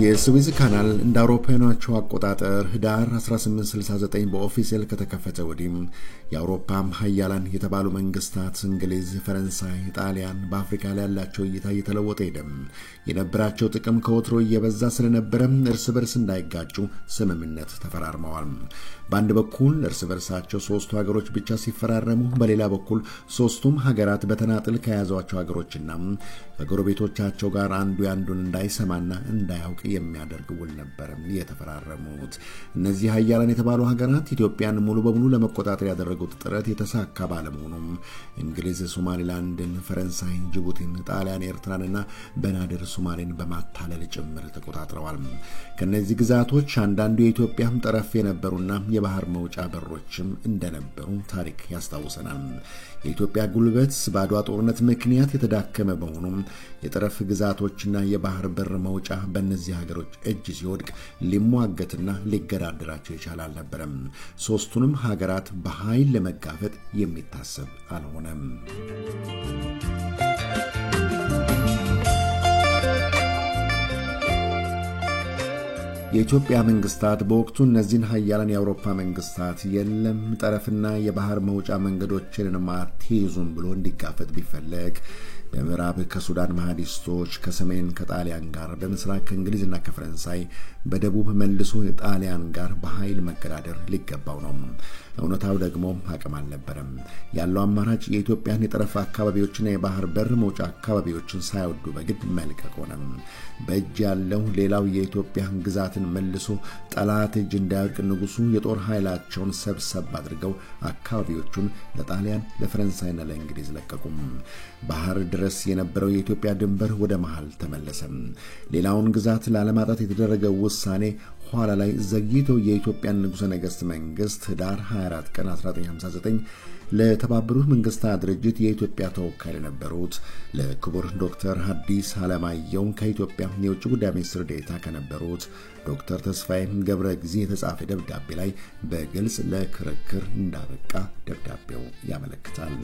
የስዊዝ ካናል እንደ አውሮፓውያኖቹ አቆጣጠር ህዳር 1869 በኦፊሴል ከተከፈተ ወዲህ የአውሮፓም ሀያላን የተባሉ መንግስታት እንግሊዝ፣ ፈረንሳይ፣ ጣሊያን በአፍሪካ ላይ ያላቸው እይታ እየተለወጠ ሄደ። የነበራቸው ጥቅም ከወትሮ እየበዛ ስለነበረ እርስ በርስ እንዳይጋጩ ስምምነት ተፈራርመዋል። በአንድ በኩል እርስ በርሳቸው ሶስቱ ሀገሮች ብቻ ሲፈራረሙ፣ በሌላ በኩል ሶስቱም ሀገራት በተናጥል ከያዟቸው ሀገሮችና ከጎረቤቶቻቸው ጋር አንዱ ያንዱን እንዳይሰማና እንዳያውቅ የሚያደርግ ውል ነበር የተፈራረሙት። እነዚህ ሀያላን የተባሉ ሀገራት ኢትዮጵያን ሙሉ በሙሉ ለመቆጣጠር ያደረጉት ጥረት የተሳካ ባለመሆኑ እንግሊዝ ሶማሊላንድን፣ ፈረንሳይ ጅቡቲን፣ ጣሊያን ኤርትራንና በናድር ሶማሌን በማታለል ጭምር ተቆጣጥረዋል። ከነዚህ ግዛቶች አንዳንዱ የኢትዮጵያ ጠረፍ የነበሩና የባህር መውጫ በሮችም እንደነበሩ ታሪክ ያስታውሰናል። የኢትዮጵያ ጉልበት በአድዋ ጦርነት ምክንያት የተዳከመ በመሆኑ የጠረፍ ግዛቶችና የባህር በር መውጫ በእነዚህ ሀገሮች እጅ ሲወድቅ ሊሟገትና ሊገዳደራቸው ይቻል አልነበረም። ሶስቱንም ሀገራት በኃይል ለመጋፈጥ የሚታሰብ አልሆነም። የኢትዮጵያ መንግስታት በወቅቱ እነዚህን ሀያላን የአውሮፓ መንግስታት የለም ጠረፍና የባህር መውጫ መንገዶችን ማትይዙም ብሎ እንዲጋፈጥ ቢፈለግ በምዕራብ ከሱዳን መሐዲስቶች፣ ከሰሜን ከጣሊያን ጋር፣ በምስራቅ ከእንግሊዝና ከፈረንሳይ፣ በደቡብ መልሶ ጣሊያን ጋር በኃይል መገዳደር ሊገባው ነው። እውነታው ደግሞ አቅም አልነበረም። ያለው አማራጭ የኢትዮጵያን የጠረፍ አካባቢዎችና የባህር በር መውጫ አካባቢዎችን ሳይወዱ በግድ መልቀቅ ሆነ። በእጅ ያለው ሌላው የኢትዮጵያ ግዛትን መልሶ ጠላት እጅ እንዳይወድቅ ንጉሱ የጦር ኃይላቸውን ሰብሰብ አድርገው አካባቢዎቹን ለጣሊያን፣ ለፈረንሳይና ለእንግሊዝ ለቀቁ። ባህር ድረስ የነበረው የኢትዮጵያ ድንበር ወደ መሃል ተመለሰ። ሌላውን ግዛት ላለማጣት የተደረገው ውሳኔ ኋላ ላይ ዘግይቶ የኢትዮጵያ ንጉሠ ነገሥት መንግስት ህዳር 24 ቀን 1959 ለተባበሩት መንግስታት ድርጅት የኢትዮጵያ ተወካይ የነበሩት ለክቡር ዶክተር ሐዲስ ዓለማየሁ ከኢትዮጵያ የውጭ ጉዳይ ሚኒስትር ዴኤታ ከነበሩት ዶክተር ተስፋዬ ገብረ ጊዜ የተጻፈ ደብዳቤ ላይ በግልጽ ለክርክር እንዳበቃ ደብዳቤው ያመለክታል።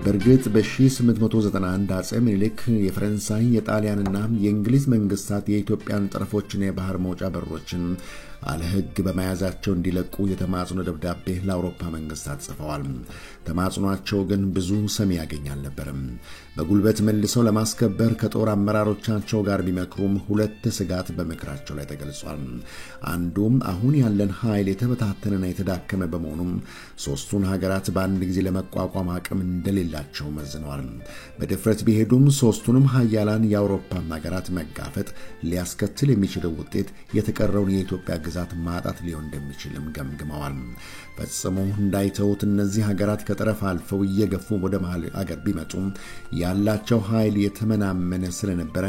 በእርግጥ በ1891 አጼ ምኒልክ የፈረንሳይ የጣሊያንና የእንግሊዝ መንግስታት የኢትዮጵያን ጠረፎችና የባህር መውጫ በሮችን አለህግ በመያዛቸው እንዲለቁ የተማጽኖ ደብዳቤ ለአውሮፓ መንግስታት ጽፈዋል። ተማጽኗቸው ግን ብዙ ሰሚ ያገኝ አልነበረም። በጉልበት መልሰው ለማስከበር ከጦር አመራሮቻቸው ጋር ቢመክሩም ሁለት ስጋት በምክራቸው ላይ ተገልጿል። አንዱም አሁን ያለን ኃይል የተበታተነና የተዳከመ በመሆኑም ሶስቱን ሀገራት በአንድ ጊዜ ለመቋቋም አቅም እንደሌላቸው መዝነዋል። በድፍረት ቢሄዱም ሶስቱንም ሀያላን የአውሮፓ ሀገራት መጋፈጥ ሊያስከትል የሚችለው ውጤት የተቀረውን የኢትዮጵያ ግዛት ማጣት ሊሆን እንደሚችልም ገምግመዋል። ፈጽሞ እንዳይተውት እነዚህ ሀገራት ከጠረፍ አልፈው እየገፉ ወደ መሃል አገር ቢመጡም ያላቸው ኃይል የተመናመነ ስለነበረ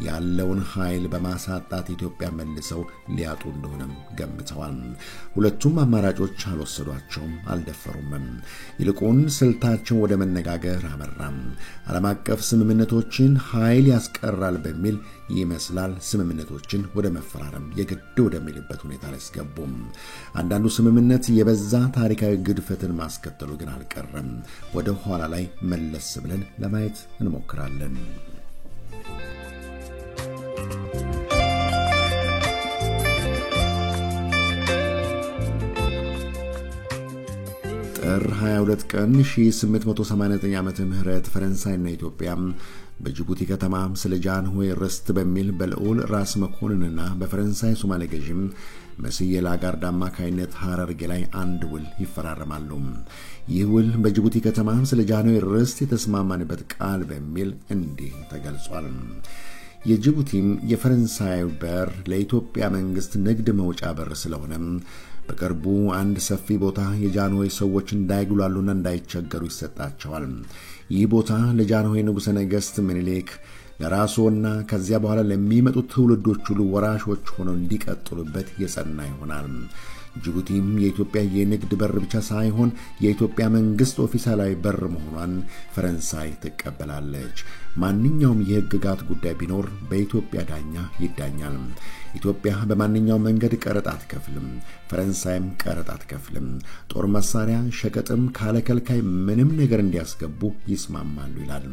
ያለውን ኃይል በማሳጣት ኢትዮጵያ መልሰው ሊያጡ እንደሆነም ገምተዋል። ሁለቱም አማራጮች አልወሰዷቸውም፣ አልደፈሩም። ይልቁን ስልታቸው ወደ መነጋገር አመራም። ዓለም አቀፍ ስምምነቶችን ኃይል ያስቀራል በሚል ይመስላል ስምምነቶችን ወደ መፈራረም የግድ ወደሚልበት ሁኔታ ላይ ሲገቡም አንዳንዱ ስምምነት የበዛ ታሪካዊ ግድፈትን ማስከተሉ ግን አልቀረም። ወደ ኋላ ላይ መለስ ብለን ለማየት እንሞክራለን። ጥር 22 ቀን 1889 ዓመተ ምህረት ፈረንሳይና ኢትዮጵያ በጅቡቲ ከተማ ስለ ጃንሆይ ርስት በሚል በልዑል ራስ መኮንንና በፈረንሳይ ሶማሌ ገዥም መስዬ ላጋርድ አማካይነት ሐረርጌ ላይ አንድ ውል ይፈራረማሉ። ይህ ውል በጅቡቲ ከተማ ስለ ጃንሆይ ርስት የተስማማንበት ቃል በሚል እንዲህ ተገልጿል። የጅቡቲም የፈረንሳይ በር ለኢትዮጵያ መንግስት ንግድ መውጫ በር ስለሆነ በቅርቡ አንድ ሰፊ ቦታ የጃንሆይ ሰዎች እንዳይጉላሉና እንዳይቸገሩ ይሰጣቸዋል። ይህ ቦታ ለጃንሆይ ንጉሠ ነገሥት ምኒልክ ለራስዎና ከዚያ በኋላ ለሚመጡት ትውልዶች ሁሉ ወራሾች ሆነው እንዲቀጥሉበት የጸና ይሆናል። ጅቡቲም የኢትዮጵያ የንግድ በር ብቻ ሳይሆን የኢትዮጵያ መንግስት ኦፊሻላዊ በር መሆኗን ፈረንሳይ ትቀበላለች። ማንኛውም የህግጋት ጉዳይ ቢኖር በኢትዮጵያ ዳኛ ይዳኛል። ኢትዮጵያ በማንኛውም መንገድ ቀረጥ አትከፍልም፣ ፈረንሳይም ቀረጥ አትከፍልም። ጦር መሳሪያ ሸቀጥም ካለከልካይ ምንም ነገር እንዲያስገቡ ይስማማሉ ይላል።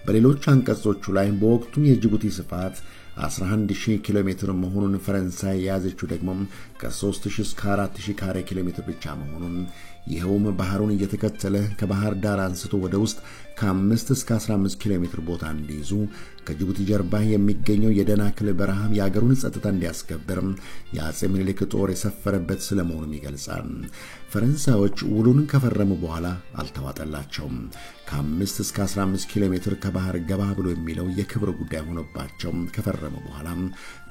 በሌሎች አንቀጾቹ ላይ በወቅቱ የጅቡቲ ስፋት 11000 ኪሎ ሜትር መሆኑን ፈረንሳይ ያዘችው ደግሞ ከ3000 እስከ 4000 ካሬ ኪሎ ሜትር ብቻ መሆኑን ይሄውም ባህሩን እየተከተለ ከባህር ዳር አንስቶ ወደ ውስጥ ከ5 እስከ 15 ኪሎ ሜትር ቦታ እንዲይዙ ከጅቡቲ ጀርባ የሚገኘው የደናክል በረሃም የአገሩን ጸጥታ እንዲያስከብር የአጼ ምኒልክ ጦር የሰፈረበት ስለመሆኑም ይገልጻል። ፈረንሳዮች ውሉን ከፈረሙ በኋላ አልተዋጠላቸውም። ከ5 እስከ 15 ኪሎ ሜትር ከባህር ገባ ብሎ የሚለው የክብር ጉዳይ ሆነባቸው ከፈረሙ በኋላ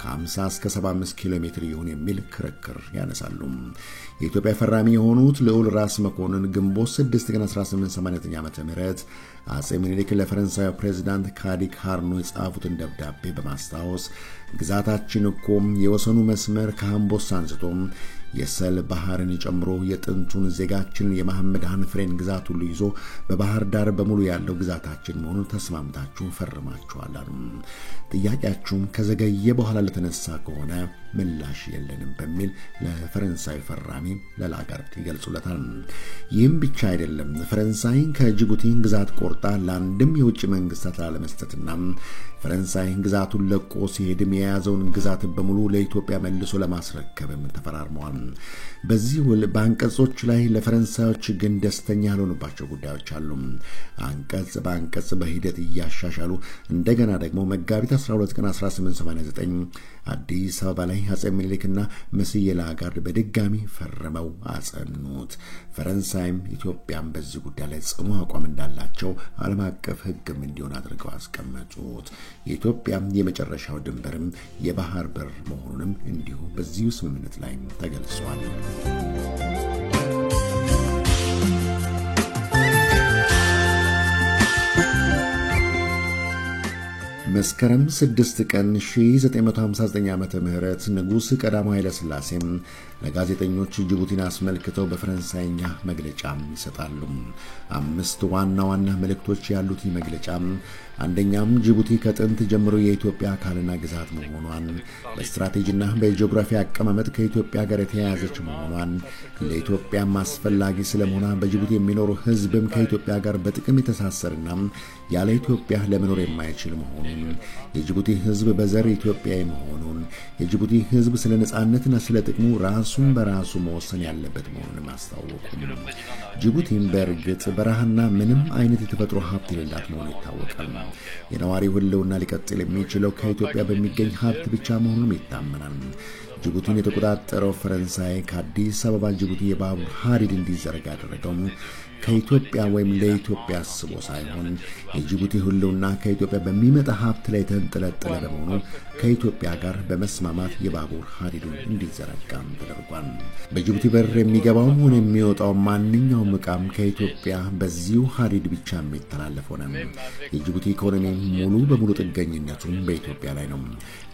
ከ50 እስከ 75 ኪሎ ሜትር ይሁን የሚል ክርክር ያነሳሉ። የኢትዮጵያ ፈራሚ የሆኑት ልዑል ራስ መኮንን ግንቦት 6 ቀን 1889 ዓ.ም አጼ ምኒልክ ለፈረንሳዩ ፕሬዝዳንት ካዲክ ሃርኖ የጻፉትን ደብዳቤ በማስታወስ ግዛታችን እኮ የወሰኑ መስመር ከአምቦሳ አንስቶ የሰል ባህርን ጨምሮ የጥንቱን ዜጋችንን የመሐመድ ሐንፍሬን ግዛት ሁሉ ይዞ በባህር ዳር በሙሉ ያለው ግዛታችን መሆኑን ተስማምታችሁ ፈርማችኋል አሉ። ጥያቄያችሁም ከዘገየ በኋላ ለተነሳ ከሆነ ምላሽ የለንም በሚል ለፈረንሳይ ፈራሚ ለላጋርድ ይገልጹለታል። ይህም ብቻ አይደለም፣ ፈረንሳይ ከጅቡቲ ግዛት ቆርጣ ለአንድም የውጭ መንግስታት ላለመስጠትና ፈረንሳይ ግዛቱን ለቆ ሲሄድም የያዘውን ግዛት በሙሉ ለኢትዮጵያ መልሶ ለማስረከብም ተፈራርመዋል። በዚህ ውል በአንቀጾች ላይ ለፈረንሳዮች ግን ደስተኛ ያልሆኑባቸው ጉዳዮች አሉ። አንቀጽ በአንቀጽ በሂደት እያሻሻሉ እንደገና ደግሞ መጋቢት 12 ቀን 1889 አዲስ አበባ ላይ አጼ ምኒልክና መስዬ ላጋርድ በድጋሚ ፈርመው አጸኑት። ፈረንሳይም ኢትዮጵያን በዚህ ጉዳይ ላይ ጽኑ አቋም እንዳላቸው ዓለም አቀፍ ሕግም እንዲሆን አድርገው አስቀመጡት። የኢትዮጵያ የመጨረሻው ድንበርም የባህር በር መሆኑንም እንዲሁ በዚሁ ስምምነት ላይ ተገልጿል። መስከረም 6 ቀን 1959 ዓመተ ምህረት ንጉስ ቀዳማዊ ኃይለ ሥላሴ ለጋዜጠኞች ጅቡቲን አስመልክተው በፈረንሳይኛ መግለጫ ይሰጣሉ። 5 ዋና ዋና መልእክቶች ያሉት መግለጫ አንደኛም ጅቡቲ ከጥንት ጀምሮ የኢትዮጵያ አካልና ግዛት መሆኗን፣ በስትራቴጂና በጂኦግራፊ አቀማመጥ ከኢትዮጵያ ጋር የተያያዘች መሆኗን፣ ለኢትዮጵያ አስፈላጊ ስለመሆኗ በጅቡቲ የሚኖሩ ህዝብም ከኢትዮጵያ ጋር በጥቅም የተሳሰረና ያለ ኢትዮጵያ ለመኖር የማይችል መሆኑን፣ የጅቡቲ ህዝብ በዘር ኢትዮጵያዊ መሆኑን፣ የጅቡቲ ህዝብ ስለ ነጻነትና ስለ ጥቅሙ ራሱን በራሱ መወሰን ያለበት መሆኑን አስታወቁ። ጅቡቲም በእርግጥ በረሃና ምንም አይነት የተፈጥሮ ሀብት የሌላት መሆኑ ይታወቃል። የነዋሪው ህልውና ሊቀጥል የሚችለው ከኢትዮጵያ በሚገኝ ሀብት ብቻ መሆኑን ይታመናል። ጅቡቲን የተቆጣጠረው ፈረንሳይ ከአዲስ አበባ ጅቡቲ የባቡር ሀዲድ እንዲዘረጋ ያደረገው ከኢትዮጵያ ወይም ለኢትዮጵያ አስቦ ሳይሆን የጅቡቲ ህልውና ከኢትዮጵያ በሚመጣ ሀብት ላይ ተንጠለጠለ በመሆኑ ከኢትዮጵያ ጋር በመስማማት የባቡር ሀዲዱን እንዲዘረጋ ተደርጓል። በጅቡቲ በር የሚገባው ሆነ የሚወጣው ማንኛውም ዕቃም ከኢትዮጵያ በዚሁ ሀዲድ ብቻ የሚተላለፍ ሆነ። የጅቡቲ ኢኮኖሚ ሙሉ በሙሉ ጥገኝነቱ በኢትዮጵያ ላይ ነው።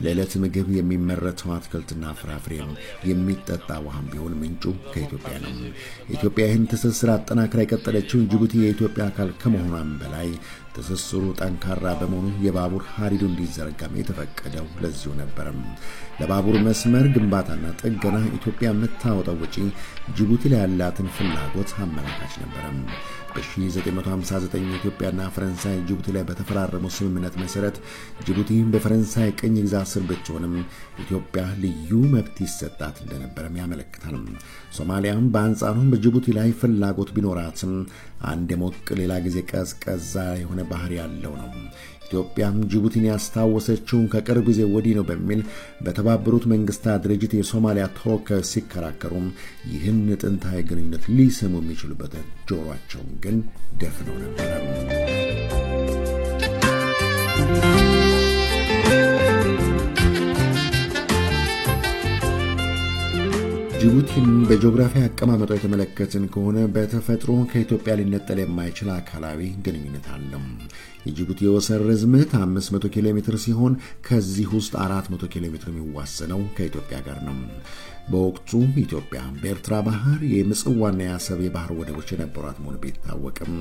ለዕለት ምግብ የሚመረተው አትክልትና ፍራፍሬ፣ የሚጠጣ ውሃም ቢሆን ምንጩ ከኢትዮጵያ ነው። ኢትዮጵያ ይህን ትስስር አጠናክራ የቀጠለችው ጅቡቲ የኢትዮጵያ አካል ከመሆኗም በላይ ትስስሩ ጠንካራ በመሆኑ የባቡር ሀዲዱ እንዲዘረጋም የተፈቀደው ለዚሁ ነበር። ለባቡር መስመር ግንባታና ጥገና ኢትዮጵያ የምታወጣው ወጪ ጅቡቲ ላይ ያላትን ፍላጎት አመላካች ነበር። በ1959 ኢትዮጵያና ፈረንሳይ ጅቡቲ ላይ በተፈራረመው ስምምነት መሰረት ጅቡቲ በፈረንሳይ ቅኝ ግዛት ስር ብትሆንም ኢትዮጵያ ልዩ መብት ይሰጣት እንደነበርም ያመለክታል። ሶማሊያም በአንጻሩ በጅቡቲ ላይ ፍላጎት ቢኖራትም አንድ ሞቅ ሌላ ጊዜ ቀዝቀዛ የሆነ ባህሪ ያለው ነው። ኢትዮጵያም ጅቡቲን ያስታወሰችው ከቅርብ ጊዜ ወዲህ ነው በሚል በተባበሩት መንግስታት ድርጅት የሶማሊያ ተወካዮች ሲከራከሩም ይህን ጥንታዊ ግንኙነት ሊሰሙ የሚችሉበት ጆሮአቸውን ግን ደፍነው ነበር። ጅቡቲን በጂኦግራፊ አቀማመጧ የተመለከትን ከሆነ በተፈጥሮ ከኢትዮጵያ ሊነጠል የማይችል አካላዊ ግንኙነት አለው። የጅቡቲ የወሰን ርዝመት 500 ኪሎ ሜትር ሲሆን ከዚህ ውስጥ 400 ኪሎ ሜትር የሚዋሰነው ከኢትዮጵያ ጋር ነው። በወቅቱ ኢትዮጵያ በኤርትራ ባህር የምጽዋና የአሰብ የባህር ወደቦች የነበሯት መሆኑ ቢታወቅም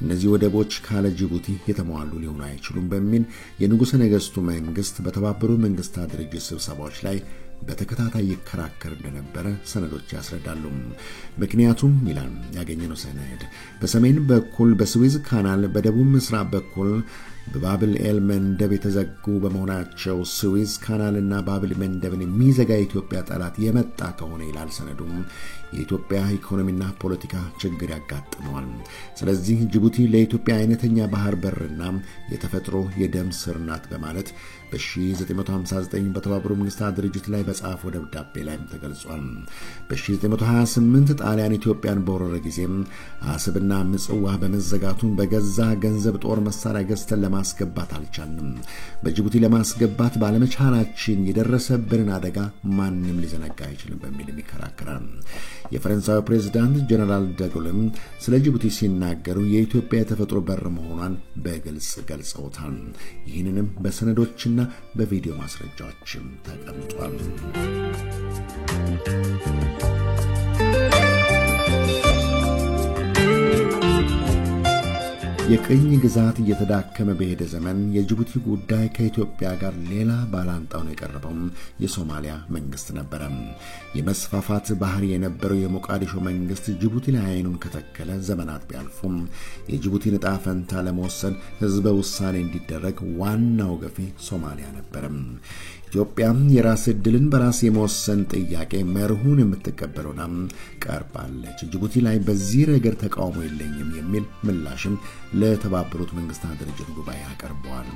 እነዚህ ወደቦች ካለ ጅቡቲ የተሟሉ ሊሆኑ አይችሉም በሚል የንጉሠ ነገሥቱ መንግስት በተባበሩት መንግስታት ድርጅት ስብሰባዎች ላይ በተከታታይ ይከራከር እንደነበረ ሰነዶች ያስረዳሉ። ምክንያቱም ይላል ያገኘነው ሰነድ በሰሜን በኩል በስዊዝ ካናል፣ በደቡብ ምስራቅ በኩል በባብል ኤል መንደብ የተዘጉ በመሆናቸው ስዊዝ ካናልና ባብል መንደብን የሚዘጋ የኢትዮጵያ ጠላት የመጣ ከሆነ ይላል ሰነዱ የኢትዮጵያ ኢኮኖሚና ፖለቲካ ችግር ያጋጥመዋል። ስለዚህ ጅቡቲ ለኢትዮጵያ አይነተኛ ባህር በርና የተፈጥሮ የደም ስር ናት በማለት በ1959 በተባበሩት መንግስታት ድርጅት ላይ በጻፈው ደብዳቤ ላይ ተገልጿል። በ1928 ጣሊያን ኢትዮጵያን በወረረ ጊዜ አሰብና ምጽዋ በመዘጋቱ በገዛ ገንዘብ ጦር መሳሪያ ገዝተን ለማስገባት አልቻልንም። በጅቡቲ ለማስገባት ባለመቻላችን የደረሰብንን አደጋ ማንም ሊዘነጋ አይችልም በሚል ይከራከራል። የፈረንሳዩ ፕሬዝዳንት ጀነራል ደጎልም ስለ ጅቡቲ ሲናገሩ የኢትዮጵያ የተፈጥሮ በር መሆኗን በግልጽ ገልጸውታል። ይህንንም በሰነዶችና በቪዲዮ ማስረጃዎችም ተቀምጧል። የቅኝ ግዛት እየተዳከመ በሄደ ዘመን የጅቡቲ ጉዳይ ከኢትዮጵያ ጋር ሌላ ባላንጣው ነው የቀረበው የሶማሊያ መንግስት ነበር። የመስፋፋት ባህሪ የነበረው የሞቃዲሾ መንግስት ጅቡቲ ላይ አይኑን ከተከለ ዘመናት ቢያልፉም የጅቡቲን ዕጣ ፈንታ ለመወሰን ህዝበ ውሳኔ እንዲደረግ ዋናው ገፊ ሶማሊያ ነበር። ኢትዮጵያ የራስ ዕድልን በራስ የመወሰን ጥያቄ መርሁን የምትቀበለውና ቀርባለች። ጅቡቲ ላይ በዚህ ረገድ ተቃውሞ የለኝም የሚል ምላሽም ለተባበሩት መንግስታት ድርጅት ጉባኤ አቀርበዋል።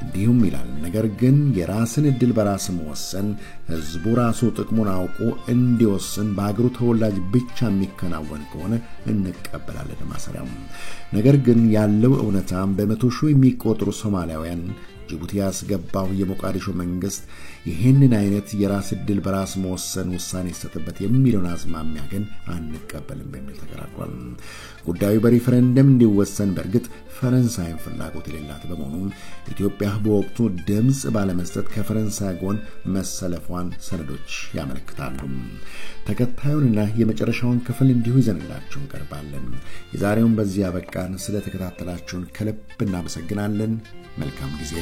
እንዲሁም ይላል ነገር ግን የራስን ዕድል በራስ መወሰን ህዝቡ ራሱ ጥቅሙን አውቆ እንዲወስን በአገሩ ተወላጅ ብቻ የሚከናወን ከሆነ እንቀበላለን ማሰሪያው። ነገር ግን ያለው እውነታ በመቶ ሺህ የሚቆጠሩ ሶማሊያውያን ጅቡቲ ያስገባው የሞቃዲሾ መንግስት ይህንን አይነት የራስ ዕድል በራስ መወሰን ውሳኔ ሰጥበት የሚለውን አዝማሚያ ግን አንቀበልም በሚል ተከራክሯል። ጉዳዩ በሪፈረንደም እንዲወሰን በእርግጥ ፈረንሳይን ፍላጎት የሌላት በመሆኑ ኢትዮጵያ በወቅቱ ድምጽ ባለመስጠት ከፈረንሳይ ጎን መሰለፏን ሰነዶች ያመለክታሉ። ተከታዩንና የመጨረሻውን ክፍል እንዲሁ ይዘንላችሁ እንቀርባለን። የዛሬውን በዚህ ያበቃን። ስለተከታተላችሁን ከልብ እናመሰግናለን። መልካም ጊዜ።